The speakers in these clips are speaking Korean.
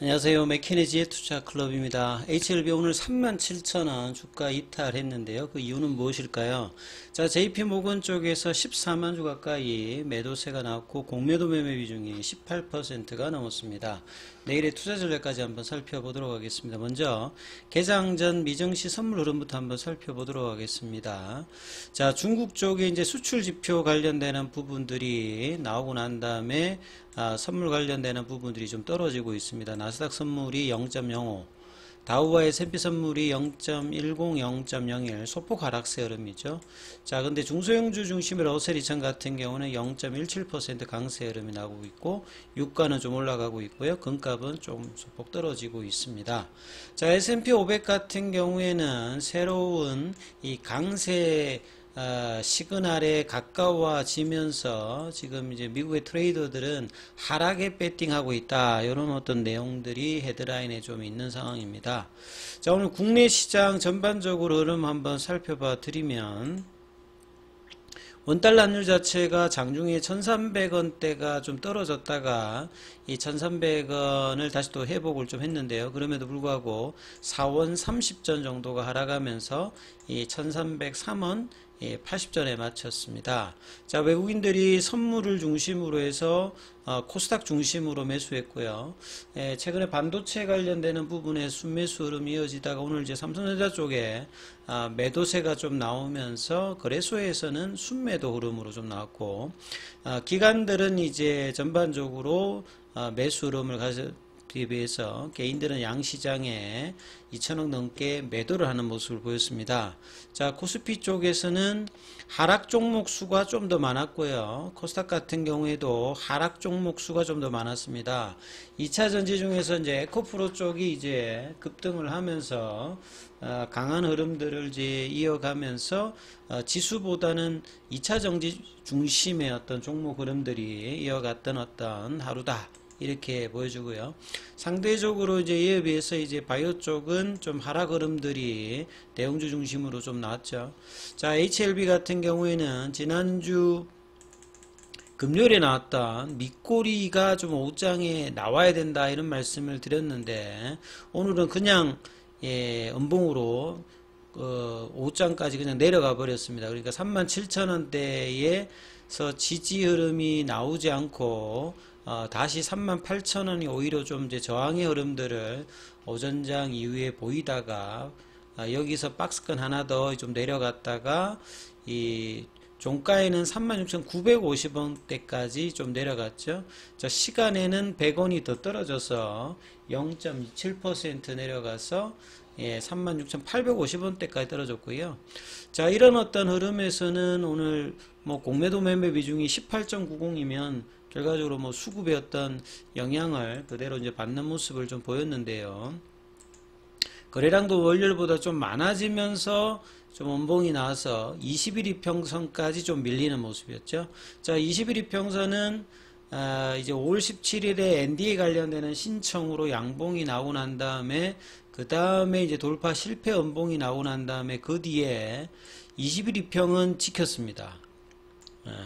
안녕하세요. 맥케니지의 투자클럽입니다. HLB 오늘 37,000원 주가 이탈했는데요. 그 이유는 무엇일까요? 자, JP모건 쪽에서 14만 주 가까이 매도세가 나왔고 공매도 매매 비중이 18%가 넘었습니다. 내일의 투자 전략까지 한번 살펴보도록 하겠습니다. 먼저 개장 전 미증시 선물 흐름부터 한번 살펴보도록 하겠습니다. 자, 중국 쪽에 이제 수출 지표 관련되는 부분들이 나오고 난 다음에 선물 관련되는 부분들이 좀 떨어지고 있습니다. 나스닥 선물이 0.05, 다우와 S&P 선물이 0.10, 0.01 소폭 하락세 흐름이죠. 자, 근데 중소형주 중심의 러셀2000 같은 경우는 0.17% 강세 흐름이 나오고 있고 유가는 좀 올라가고 있고요. 금값은 좀 소폭 떨어지고 있습니다. 자, S&P 500 같은 경우에는 새로운 이 강세 시그널에 가까워지면서 지금 이제 미국의 트레이더들은 하락에 배팅하고 있다. 이런 어떤 내용들이 헤드라인에 좀 있는 상황입니다. 자, 오늘 국내 시장 전반적으로 흐름 한번 살펴봐 드리면 원달러 환율 자체가 장중에 1,300원대가 좀 떨어졌다가 이 1,300원을 다시 또 회복을 좀 했는데요. 그럼에도 불구하고 4원 30전 정도가 하락하면서 이 1,303원 80전에 마쳤습니다. 자, 외국인들이 선물을 중심으로 해서 코스닥 중심으로 매수했고요. 최근에 반도체 관련되는 부분에 순매수 흐름이 이어지다가 오늘 이제 삼성전자 쪽에 매도세가 좀 나오면서 거래소에서는 순매도 흐름으로 좀 나왔고 기관들은 이제 전반적으로 매수 흐름을 에 비해서 개인들은 양시장에 2천억 넘게 매도를 하는 모습을 보였습니다. 자, 코스피 쪽에서는 하락 종목 수가 좀 더 많았고요. 코스닥 같은 경우에도 하락 종목 수가 좀 더 많았습니다. 2차 전지 중에서 이제 에코프로 쪽이 이제 급등을 하면서 강한 흐름들을 이제 이어가면서 지수보다는 2차 전지 중심의 어떤 종목 흐름들이 이어갔던 어떤 하루다. 이렇게 보여주고요. 상대적으로 이제 이에 비해서 이제 바이오 쪽은 좀 하락 흐름들이 대형주 중심으로 좀 나왔죠. 자, HLB 같은 경우에는 지난주 금요일에 나왔던 밑꼬리가 좀 오장에 나와야 된다 이런 말씀을 드렸는데 오늘은 그냥 음봉으로 5장까지 그냥 내려가 버렸습니다. 그러니까 37,000원대에서 지지 흐름이 나오지 않고 다시 38,000원이 오히려 좀 이제 저항의 흐름들을 오전장 이후에 보이다가 여기서 박스권 하나 더 좀 내려갔다가 이 종가에는 36,950원대까지 좀 내려갔죠. 자, 시간에는 100원이 더 떨어져서 0.27% 내려가서 36,850원대까지 떨어졌고요. 자, 이런 어떤 흐름에서는 오늘 뭐 공매도 매매 비중이 18.90이면 결과적으로 뭐 수급의 어떤 영향을 그대로 이제 받는 모습을 좀 보였는데요. 거래량도 월요일보다 좀 많아지면서 좀 원봉이 나와서 21 이평선까지 좀 밀리는 모습이었죠. 자, 21 이평선은 이제 5월 17일에 NDA 관련되는 신청으로 양봉이 나오고 난 다음에 그 다음에 이제 돌파 실패 원봉이 나오고 난 다음에 그 뒤에 21 이평은 지켰습니다.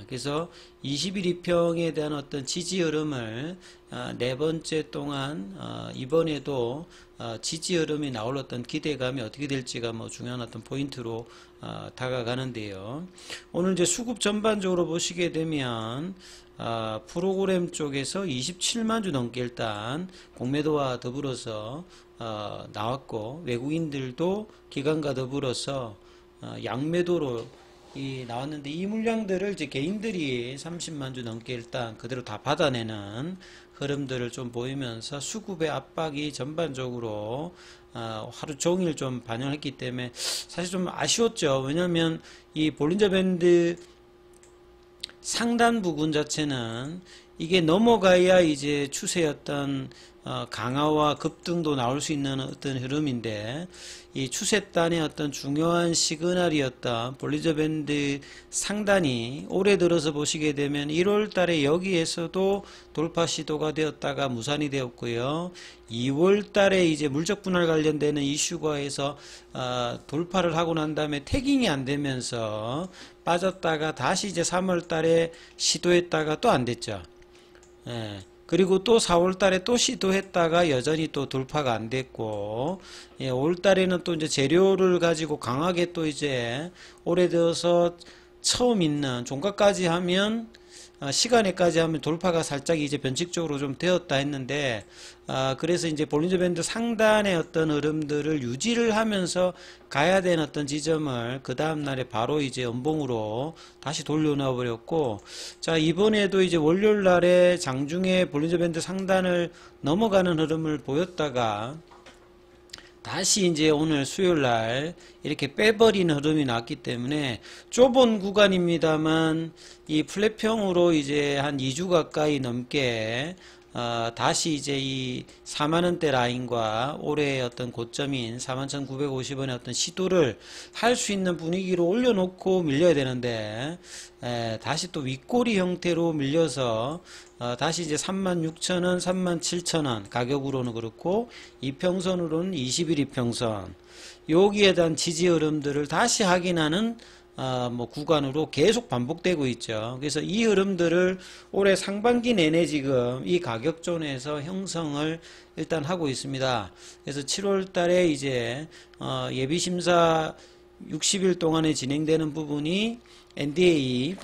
그래서 21이평에 대한 어떤 지지 흐름을 네 번째 동안 이번에도 지지 흐름이 나올 어떤 기대감이 어떻게 될지가 뭐 중요한 어떤 포인트로 다가가는데요. 오늘 이제 수급 전반적으로 보시게 되면 프로그램 쪽에서 27만 주 넘게 일단 공매도와 더불어서 나왔고 외국인들도 기관과 더불어서 양매도로 나왔는데 이 물량들을 이제 개인들이 30만 주 넘게 일단 그대로 다 받아내는 흐름들을 좀 보이면서 수급의 압박이 전반적으로 하루 종일 좀 반영했기 때문에 사실 좀 아쉬웠죠. 왜냐하면 이 볼린저 밴드 상단 부분 자체는 이게 넘어가야 이제 추세였던 강화와 급등도 나올 수 있는 어떤 흐름인데 이 추세단의 어떤 중요한 시그널이었던 볼린저 밴드 상단이 올해 들어서 보시게 되면 1월 달에 여기에서도 돌파 시도가 되었다가 무산이 되었고요. 2월 달에 이제 물적 분할 관련되는 이슈가 해서 돌파를 하고 난 다음에 태깅이 안 되면서 빠졌다가 다시 이제 3월 달에 시도했다가 또 안 됐죠. 그 그리고 또 4월 달에 또 시도했다가 여전히 또 돌파가 안 됐고, 예, 5월 달에는 또 이제 재료를 가지고 강하게 또 이제 올해 들어서 처음 있는 종가까지 하면 시간에까지 하면 돌파가 살짝 이제 변칙적으로 좀 되었다 했는데, 그래서 이제 볼린저 밴드 상단의 어떤 흐름들을 유지를 하면서 가야 되는 어떤 지점을 그 다음날에 바로 이제 연봉으로 다시 돌려놔 버렸고, 자, 이번에도 이제 월요일 날에 장중에 볼린저 밴드 상단을 넘어가는 흐름을 보였다가 다시 이제 오늘 수요일 날 이렇게 빼버리는 흐름이 났기 때문에 좁은 구간입니다만 이 플랫평으로 이제 한 2주 가까이 넘게 다시 이제 이 4만원대 라인과 올해의 어떤 고점인 41,950원의 어떤 시도를 할 수 있는 분위기로 올려놓고 밀려야 되는데, 다시 또 윗꼬리 형태로 밀려서 다시 이제 36,000원, 37,000원 가격으로는 그렇고 이평선으로는 20일 이평선 여기에 대한 지지 흐름들을 다시 확인하는 뭐 구간으로 계속 반복되고 있죠. 그래서 이 흐름들을 올해 상반기 내내 지금 이 가격존에서 형성을 일단 하고 있습니다. 그래서 7월 달에 이제 예비심사 60일 동안에 진행되는 부분이 NDA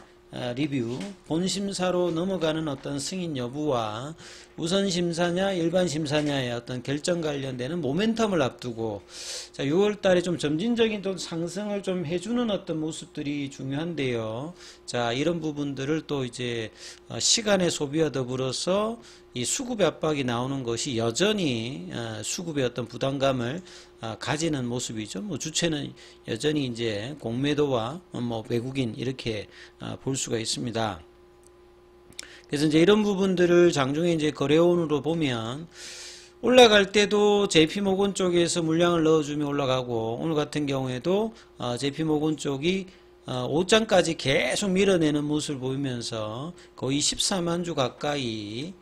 리뷰, 본심사로 넘어가는 어떤 승인 여부와 우선심사냐 일반심사냐의 어떤 결정 관련되는 모멘텀을 앞두고, 자, 6월 달에 좀 점진적인 또 상승을 좀 해주는 어떤 모습들이 중요한데요. 자, 이런 부분들을 또 이제 시간의 소비와 더불어서 이 수급의 압박이 나오는 것이 여전히 수급의 어떤 부담감을 가지는 모습이죠. 뭐 주체는 여전히 이제 공매도와 뭐 외국인 이렇게 볼 수가 있습니다. 그래서 이제 이런 부분들을 장중에 이제 거래원으로 보면 올라갈 때도 JP모건 쪽에서 물량을 넣어주면 올라가고, 오늘 같은 경우에도 JP모건 쪽이 5장까지 계속 밀어내는 모습을 보이면서 거의 14만 주 가까이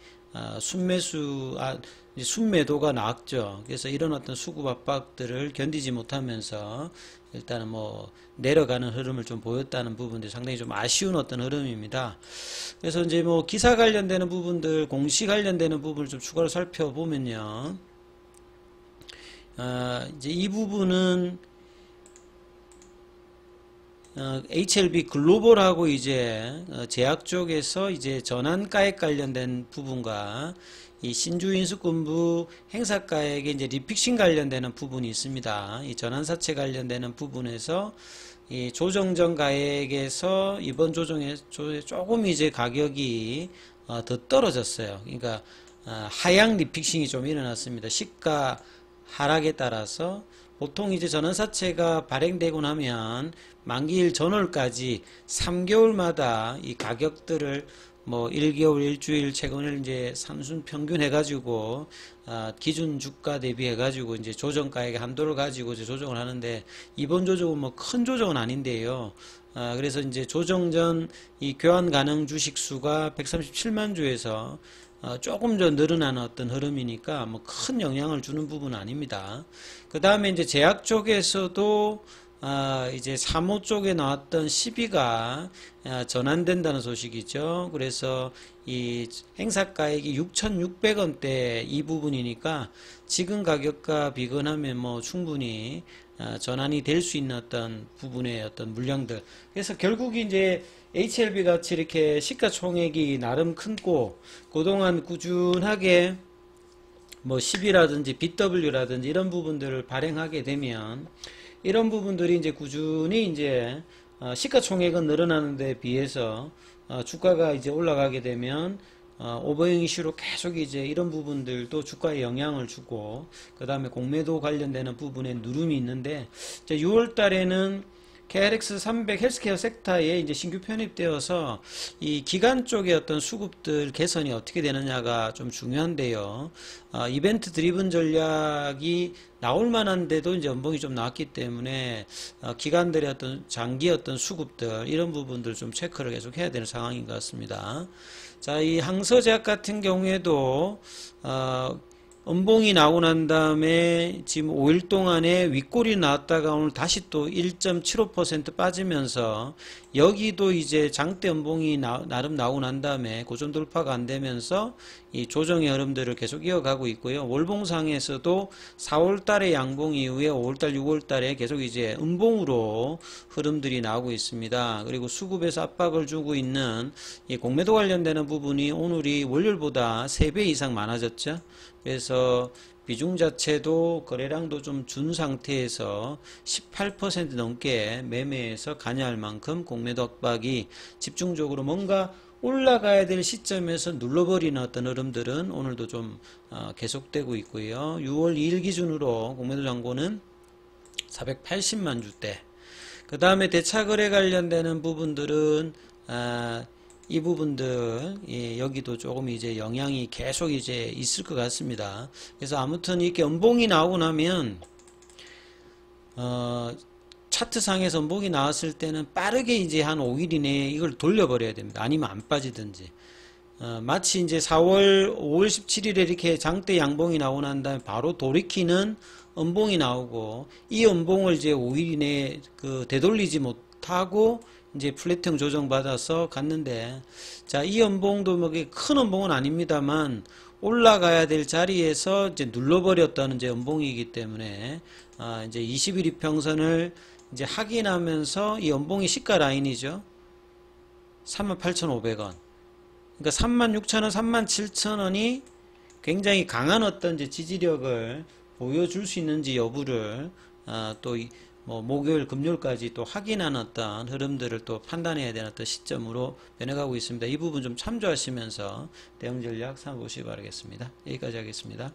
순매도가 나왔죠. 그래서 이런 어떤 수급 압박들을 견디지 못하면서 일단은 뭐 내려가는 흐름을 좀 보였다는 부분들이 상당히 좀 아쉬운 어떤 흐름입니다. 그래서 이제 뭐 기사 관련되는 부분들, 공시 관련되는 부분을 좀 추가로 살펴보면요. 이제 이 부분은 HLB 글로벌하고 이제 제약 쪽에서 이제 전환가액 관련된 부분과 이 신주인수권부 행사가액에 이제 리픽싱 관련되는 부분이 있습니다. 이 전환사채 관련되는 부분에서 이 조정전 가액에서 이번 조정에 조금 이제 가격이 더 떨어졌어요. 그러니까 하향 리픽싱이 좀 일어났습니다. 시가 하락에 따라서 보통 이제 전환사채가 발행되고 나면 만기일 전월까지 3개월마다 이 가격들을 뭐 1개월, 일주일, 최근에 이제 산순 평균 해가지고 기준 주가 대비해가지고 이제 조정가액의 한도를 가지고 이제 조정을 하는데, 이번 조정은 뭐 큰 조정은 아닌데요. 그래서 이제 조정 전 이 교환 가능 주식 수가 137만 주에서 조금 더 늘어나는 어떤 흐름이니까 뭐 큰 영향을 주는 부분은 아닙니다. 그 다음에 이제 제약 쪽에서도 이제 사모 쪽에 나왔던 시비가 전환된다는 소식이죠. 그래서 이 행사가액이 6,600원대 이 부분이니까 지금 가격과 비교하면 뭐 충분히 전환이 될 수 있는 어떤 부분의 어떤 물량들. 그래서 결국 이제 HLB 같이 이렇게 시가총액이 나름 큰고 그동안 꾸준하게 뭐 10이라든지 BW라든지 이런 부분들을 발행하게 되면 이런 부분들이 이제 꾸준히 이제 시가총액은 늘어나는 데 비해서 주가가 이제 올라가게 되면 오버행 이슈로 계속 이제 이런 부분들도 주가에 영향을 주고, 그 다음에 공매도 관련되는 부분에 누름이 있는데, 이제 6월 달에는 KRX 300 헬스케어 섹터에 이제 신규 편입되어서 이 기간 쪽의 어떤 수급들 개선이 어떻게 되느냐가 좀 중요한데요. 이벤트 드리븐 전략이 나올 만한데도 이제 연봉이 좀 나왔기 때문에 기관들의 어떤 장기 어떤 수급들 이런 부분들 좀 체크를 계속 해야 되는 상황인 것 같습니다. 자, 이 항서제약 같은 경우에도 음봉이 나오고 난 다음에 지금 5일 동안에 윗골이 나왔다가 오늘 다시 또 1.75% 빠지면서 여기도 이제 장대 음봉이 나름 나오고 난 다음에 고점 돌파가 안 되면서 이 조정의 흐름들을 계속 이어가고 있고요. 월봉상에서도 4월 달에 양봉 이후에 5월 달, 6월 달에 계속 이제 음봉으로 흐름들이 나오고 있습니다. 그리고 수급에서 압박을 주고 있는 이 공매도 관련되는 부분이 오늘이 월요일보다 3배 이상 많아졌죠. 그래서 비중 자체도 거래량도 좀 준 상태에서 18% 넘게 매매에서 관여할 만큼 공매도 압박이 집중적으로 뭔가 올라가야 될 시점에서 눌러버리는 어떤 흐름들은 오늘도 좀 계속되고 있고요. 6월 2일 기준으로 공매도 잔고는 480만 주대. 그 다음에 대차거래 관련되는 부분들은 이 부분들, 예, 여기도 조금 이제 영향이 계속 이제 있을 것 같습니다. 그래서 아무튼 이렇게 음봉이 나오고 나면, 차트상에서 음봉이 나왔을 때는 빠르게 이제 한 5일 이내에 이걸 돌려버려야 됩니다. 아니면 안 빠지든지. 마치 이제 5월 17일에 이렇게 장대 양봉이 나오고 난 다음에 바로 돌이키는 음봉이 나오고, 이 음봉을 이제 5일 이내에 되돌리지 못하고, 이제 플랫형 조정받아서 갔는데, 자, 이 음봉도 뭐 큰 음봉은 아닙니다만, 올라가야 될 자리에서 이제 눌러버렸다는 이제 음봉이기 때문에, 이제 21 이평선을 이제 확인하면서 이 음봉이 시가 라인이죠. 38,500원. 그러니까 36,000원, 37,000원이 굉장히 강한 어떤 이제 지지력을 보여줄 수 있는지 여부를, 또 뭐 목요일, 금요일까지 또 확인하는 어떤 흐름들을 또 판단해야 되는 어떤 시점으로 변해가고 있습니다. 이 부분 좀 참조하시면서 대응 전략 삼아보시기 바라겠습니다. 여기까지 하겠습니다.